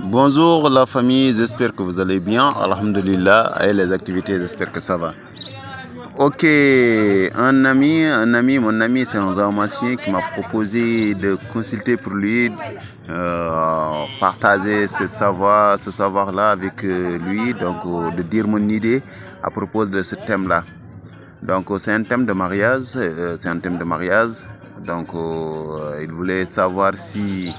Bonjour la famille, j'espère que vous allez bien. Alhamdulillah, et les activités, j'espère que ça va. Ok, mon ami, c'est un pharmacien qui m'a proposé de consulter pour lui, partager ce savoir-là avec lui, donc de dire mon idée à propos de ce thème-là. Donc c'est un thème de mariage, Donc il voulait savoir si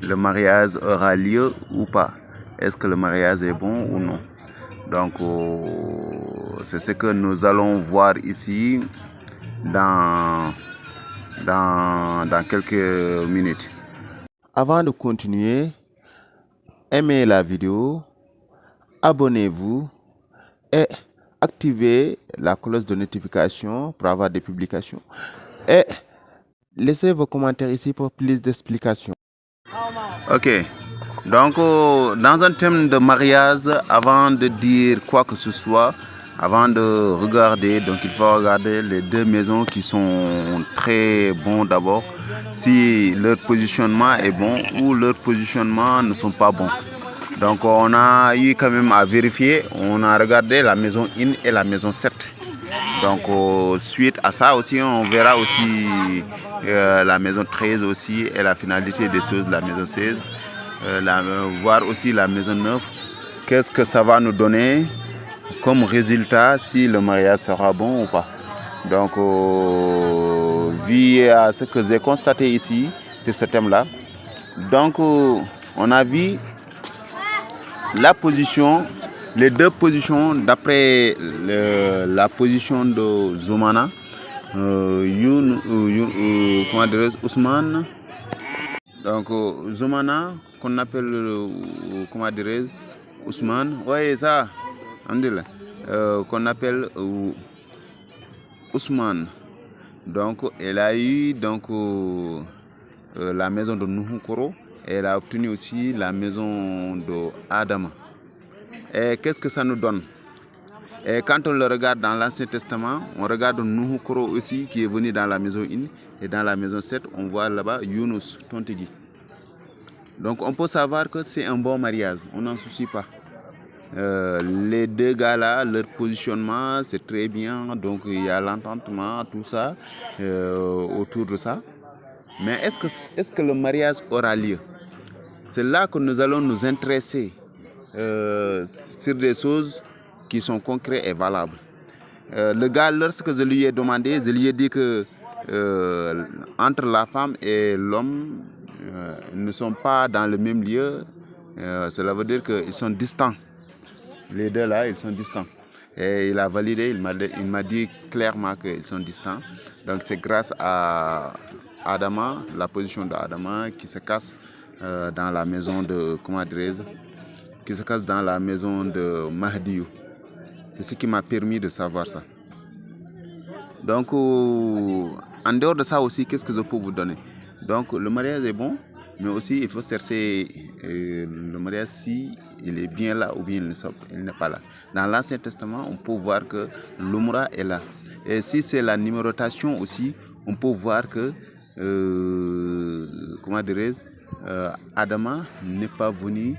le mariage aura lieu ou pas. Est-ce que le mariage est bon ou non? Donc c'est ce que nous allons voir ici dans, dans quelques minutes. Avant de continuer, aimez la vidéo, abonnez-vous et activez la cloche de notification pour avoir des publications. Et laissez vos commentaires ici pour plus d'explications. Ok, donc dans un thème de mariage, avant de dire quoi que ce soit, avant de regarder, donc il faut regarder les deux maisons qui sont très bons d'abord, si leur positionnement est bon ou leur positionnement ne sont pas bons. Donc on a eu quand même à vérifier, on a regardé la maison 1 et la maison 7. Donc suite à ça aussi, on verra aussi la maison 13 aussi et la finalité des choses de la maison 16. Voir aussi la maison 9. Qu'est-ce que ça va nous donner comme résultat si le mariage sera bon ou pas. Donc vu à ce que j'ai constaté ici, c'est ce thème-là. Donc on a vu la position, les deux positions d'après la position de Zoumana, comment dirais-je, Ousmane. Donc Zoumana, qu'on appelle, comment dirais-je, Ousmane, ouais ça, qu'on appelle Ousmane. Donc elle a eu donc la maison de Nuhukoro. Elle a obtenu aussi la maison de Adama. Et qu'est-ce que ça nous donne? Et quand on le regarde dans l'Ancien Testament, on regarde Nuhukoro aussi qui est venu dans la maison 1 et dans la maison 7, on voit là-bas Yunus Tontegi. Donc on peut savoir que c'est un bon mariage, on n'en soucie pas. Les deux gars là, leur positionnement c'est très bien, donc il y a l'entendement, tout ça autour de ça. Mais est-ce que le mariage aura lieu? C'est là que nous allons nous intéresser sur des choses qui sont concrètes et valables. Le gars, lorsque je lui ai demandé, je lui ai dit que entre la femme et l'homme, ils ne sont pas dans le même lieu. Cela veut dire qu'ils sont distants. Les deux là, ils sont distants. Et il a validé, il m'a dit clairement qu'ils sont distants. Donc c'est grâce à Adama, la position d'Adama qui se casse dans la maison de, comment dirais-je, qui se casse dans la maison de Mahdiou. C'est ce qui m'a permis de savoir ça. Donc en dehors de ça aussi, qu'est-ce que je peux vous donner? Donc le mariage est bon, mais aussi il faut chercher le mariage si il est bien là ou bien il n'est pas là. Dans l'Ancien Testament, on peut voir que l'Umra est là. Et si c'est la numérotation aussi, on peut voir que, comment dirais-je, Adama n'est pas venu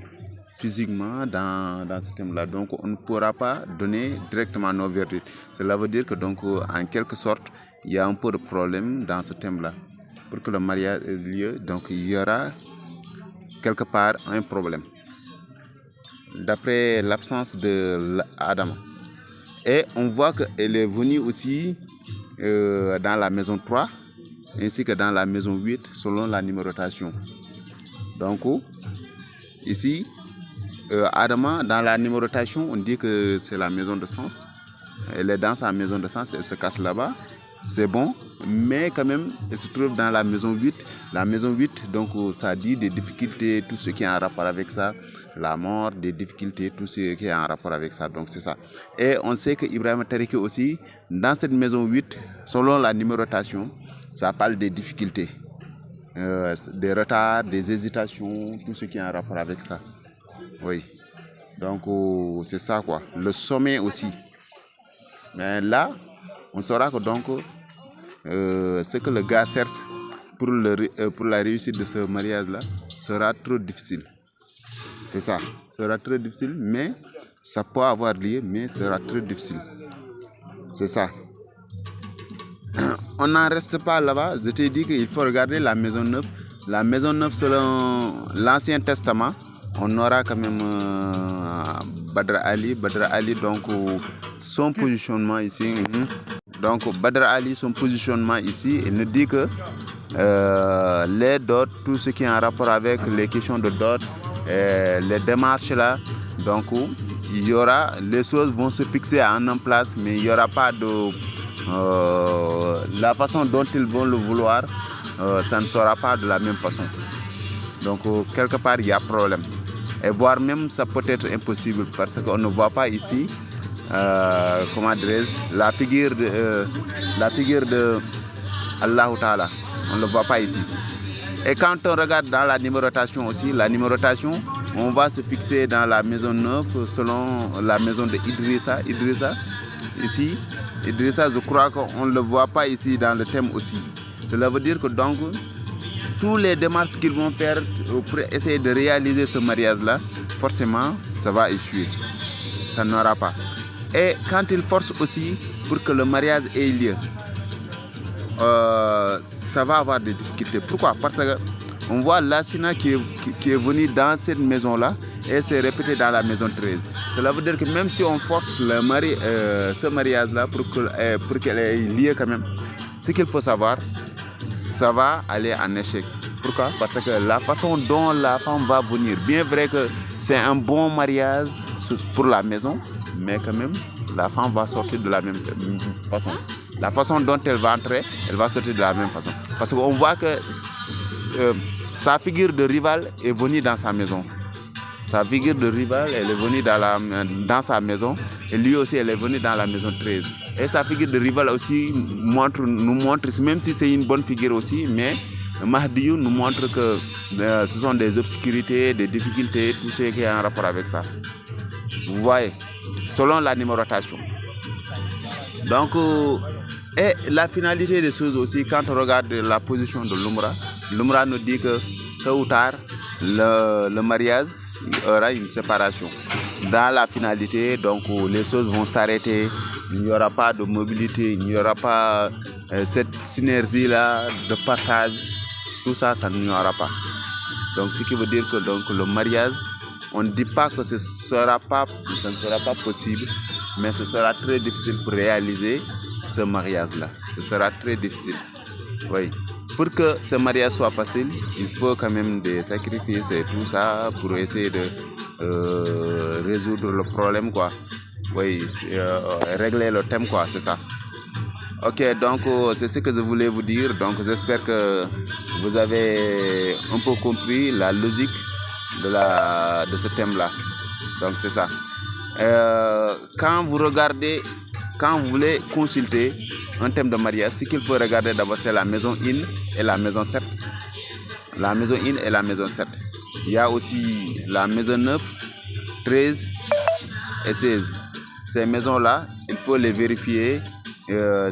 physiquement dans ce thème-là. Donc on ne pourra pas donner directement nos verdicts. Cela veut dire que donc en quelque sorte, il y a un peu de problème dans ce thème-là. Pour que le mariage ait lieu, donc il y aura quelque part un problème. D'après l'absence de Adam. Et on voit qu'elle est venue aussi dans la maison 3 ainsi que dans la maison 8 selon la numérotation. Donc ici, Adama, dans la numérotation, on dit que c'est la maison de sens. Elle est dans sa maison de sens, elle se casse là-bas. C'est bon, mais quand même, elle se trouve dans la maison 8. La maison 8, donc ça dit des difficultés, tout ce qui est en rapport avec ça. La mort, des difficultés, tout ce qui est en rapport avec ça. Donc c'est ça. Et on sait que Ibrahim Tariki aussi, dans cette maison 8, selon la numérotation, ça parle des difficultés. Des retards, des hésitations, tout ce qui est en rapport avec ça. Oui. Donc c'est ça quoi. Le sommet aussi. Mais là, on saura que donc ce que le gars cherche pour la réussite de ce mariage-là sera trop difficile. C'est ça. Ce sera très difficile, mais ça peut avoir lieu, mais ce sera très difficile. C'est ça. On n'en reste pas là-bas. Je t'ai dit qu'il faut regarder la maison neuve. La maison neuve, selon l'Ancien Testament, on aura quand même Badr Ali. Badr Ali, donc son positionnement ici. Donc Badr Ali, son positionnement ici, il nous dit que les dots, tout ce qui est en rapport avec les questions de dot, les démarches là, donc il y aura, les choses vont se fixer en place, mais il n'y aura pas de la façon dont ils vont le vouloir, ça ne sera pas de la même façon. Donc quelque part il y a problème, et voire même ça peut être impossible, parce qu'on ne voit pas ici comment dirais-je, la figure de Allah Ta'ala, on ne le voit pas ici. Et quand on regarde dans la numérotation aussi, la numérotation, on va se fixer dans la maison neuve selon la maison de Idrissa. Ici, Idrissa, je crois qu'on ne le voit pas ici dans le thème aussi. Cela veut dire que donc, tous les démarches qu'ils vont faire pour essayer de réaliser ce mariage-là, forcément, ça va échouer. Ça n'aura pas. Et quand ils forcent aussi pour que le mariage ait lieu, ça va avoir des difficultés. Pourquoi? Parce qu'on voit l'assassinat qui est venu dans cette maison-là et s'est répété dans la maison 13. Cela veut dire que même si on force ce mariage-là pour qu'elle ait lieu quand même, ce qu'il faut savoir, ça va aller en échec. Pourquoi? Parce que la façon dont la femme va venir, bien vrai que c'est un bon mariage pour la maison, mais quand même, la femme va sortir de la même façon. La façon dont elle va entrer, elle va sortir de la même façon. Parce qu'on voit que sa figure de rival est venue dans sa maison. Sa figure de rival, elle est venue dans sa maison. Et lui aussi, elle est venue dans la maison 13. Et sa figure de rival aussi nous montre, même si c'est une bonne figure aussi, mais Mahdi nous montre que ce sont des obscurités, des difficultés, tout ce qui est en rapport avec ça. Vous voyez, selon la numérotation. Donc, et la finalité des choses aussi, quand on regarde la position de l'Umra nous dit que tôt ou tard, le mariage, il y aura une séparation. Dans la finalité, donc les choses vont s'arrêter, il n'y aura pas de mobilité, il n'y aura pas cette synergie-là de partage, tout ça, ça n'y aura pas. Donc, ce qui veut dire que donc, le mariage, on ne dit pas que ce ne sera pas possible, mais ce sera très difficile pour réaliser ce mariage-là. Ce sera très difficile. Oui. Pour que ce mariage soit facile, il faut quand même des sacrifices et tout ça pour essayer de résoudre le problème, quoi. Oui, régler le thème, quoi, c'est ça. Ok, donc c'est ce que je voulais vous dire. Donc j'espère que vous avez un peu compris la logique de ce thème-là. Donc c'est ça. Quand vous voulez consulter un thème de mariage, ce qu'il faut regarder d'abord, c'est la maison 1 et la maison 7. La maison 1 et la maison 7. Il y a aussi la maison 9, 13 et 16. Ces maisons-là, il faut les vérifier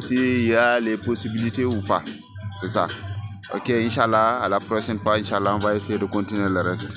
s'il y a les possibilités ou pas. C'est ça. Ok, Inch'Allah, à la prochaine fois, Inch'Allah, on va essayer de continuer le reste.